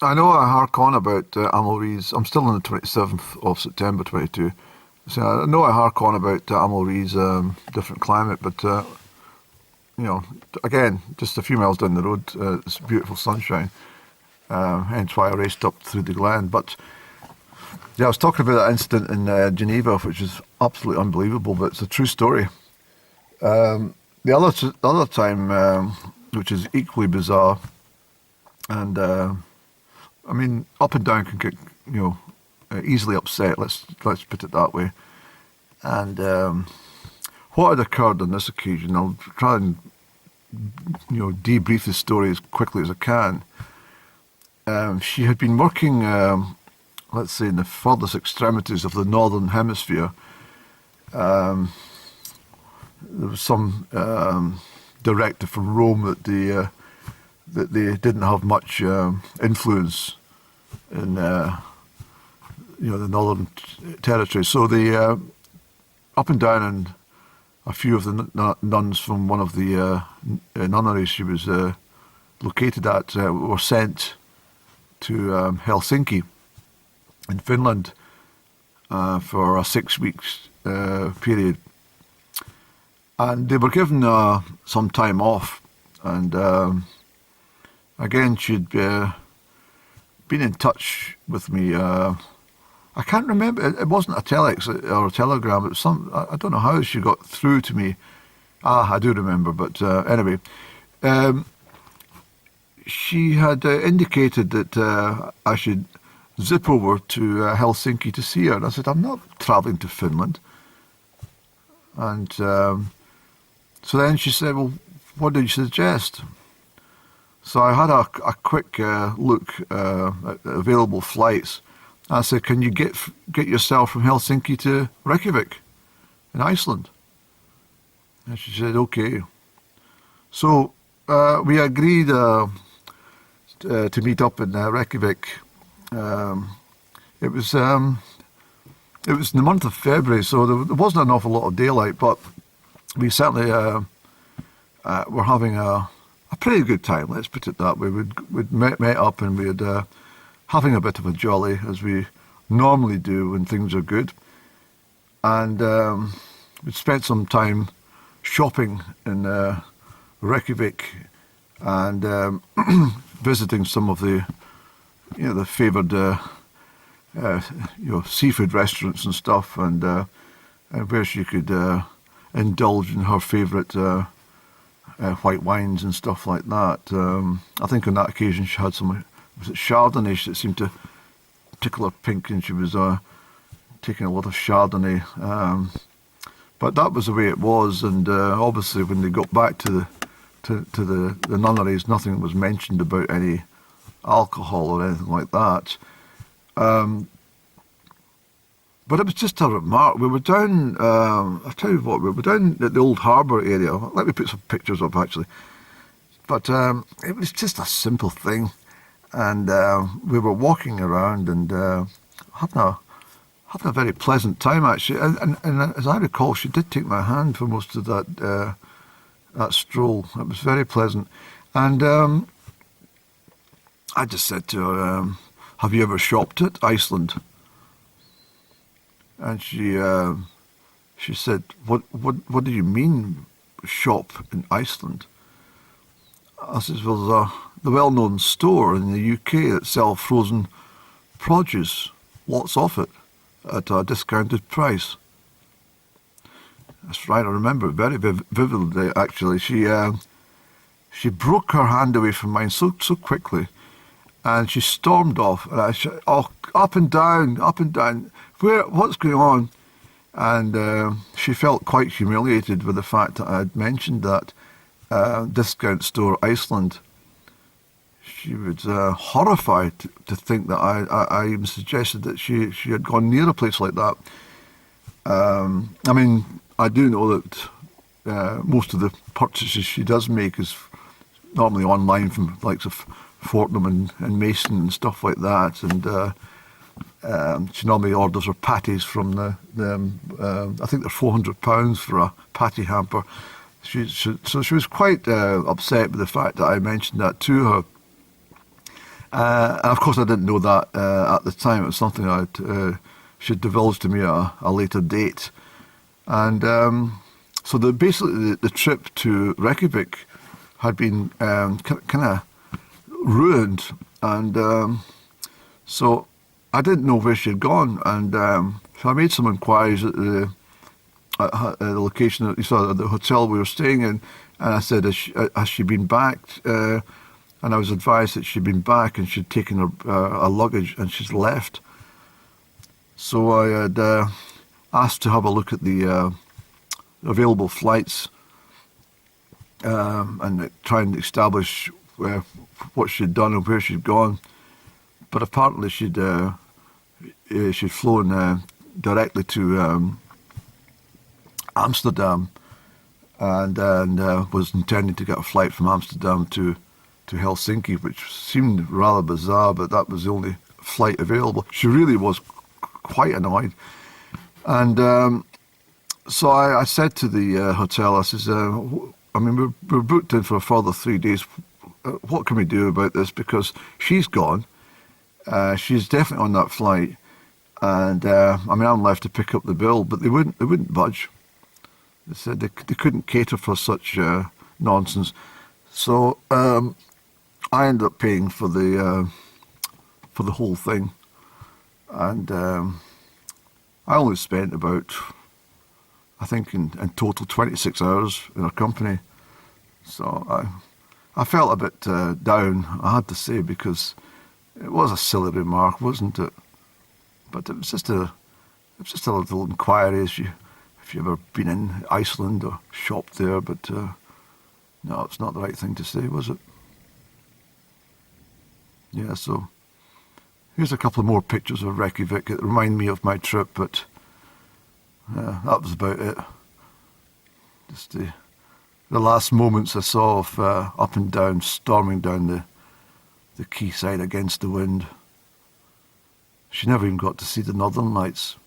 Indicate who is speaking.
Speaker 1: I know I hark on about Amalri's. I'm still on the 27th of September 22. So I know I hark on about Amalri's different climate, but again, just a few miles down the road, it's beautiful sunshine. Hence why I raced up through the glen. But yeah, I was talking about that incident in Geneva, which is absolutely unbelievable, but it's a true story. The other time, which is equally bizarre, and I mean, up and down can get easily upset. Let's put it that way. And what had occurred on this occasion, I'll try and debrief the story as quickly as I can. She had been working, let's say, in the furthest extremities of the northern hemisphere. There was some directive from Rome that they didn't have much influence in the northern territory. So they up and down, and a few of the nuns from one of the nunneries she was located at were sent to Helsinki in Finland for a 6 weeks period. And they were given some time off. And again, she'd been in touch with me. I can't remember. It wasn't a telex or a telegram. It was I don't know how she got through to me. I do remember. But anyway, she had indicated that I should zip over to Helsinki to see her. And I said, I'm not travelling to Finland. And so then she said, well, what did you suggest? So I had a quick look at available flights. I said, can you get yourself from Helsinki to Reykjavik in Iceland? And she said, okay. So we agreed to meet up in Reykjavik. It was in the month of February, so there wasn't an awful lot of daylight, but we certainly were having a pretty good time, let's put it that way. We'd met up and we'd having a bit of a jolly, as we normally do when things are good. And we'd spent some time shopping in Reykjavik and visiting some of the favoured seafood restaurants and stuff, and where she could indulge in her favourite white wines and stuff like that. I think on that occasion she had some, was it Chardonnay that seemed to tickle her pink, and she was taking a lot of Chardonnay. But that was the way it was, and obviously when they got back to the nunneries, nothing was mentioned about any alcohol or anything like that. But it was just a remark. We were down, I'll tell you what, we were down at the old harbour area. Let me put some pictures up, actually. But it was just a simple thing. And we were walking around and having a very pleasant time, actually. And as I recall, she did take my hand for most of that stroll. It was very pleasant. And I just said to her, have you ever shopped at Iceland? And she said, what do you mean, shop in Iceland? I said, well, there's the well-known store in the UK that sells frozen produce, lots of it, at a discounted price. That's right, I remember it very vividly, actually. She broke her hand away from mine so quickly, and she stormed off. And I said, oh, up and down, what's going on? And she felt quite humiliated with the fact that I had mentioned that discount store Iceland. She was horrified to think that I even suggested that she had gone near a place like that. I mean, I do know that most of the purchases she does make is normally online from the likes of Fortnum and Mason and stuff like that. And she normally orders her patties from I think they're £400 for a patty hamper. So she was quite upset with the fact that I mentioned that to her. And of course, I didn't know that at the time. It was something she'd divulged to me at a later date. And so basically the trip to Reykjavik had been kind of ruined. And so I didn't know where she had gone. And so I made some inquiries at the location, at the hotel we were staying in. And I said, has she been back? And I was advised that she'd been back and she'd taken her luggage and she's left. So I had asked to have a look at the available flights and try and establish what she'd done and where she'd gone. But apparently she'd flown directly to Amsterdam and was intending to get a flight from Amsterdam to Helsinki, which seemed rather bizarre, but that was the only flight available. She really was quite annoyed. And so I said to the hotel, I says, we're booked in for a further 3 days. What can we do about this? Because she's gone. She's definitely on that flight. And I'm left to pick up the bill, but they wouldn't budge. They said they couldn't cater for such nonsense. So I ended up paying for the whole thing, and I only spent about, I think in total 26 hours in her company. So I felt a bit down, I had to say, because it was a silly remark, wasn't it? But it was just a little inquiry, if you've ever been in Iceland or shopped there. But no, it's not the right thing to say, was it? Yeah, so here's a couple of more pictures of Reykjavik that remind me of my trip, but that was about it. Just the last moments I saw of up and down, storming down the quayside against the wind. She never even got to see the Northern Lights.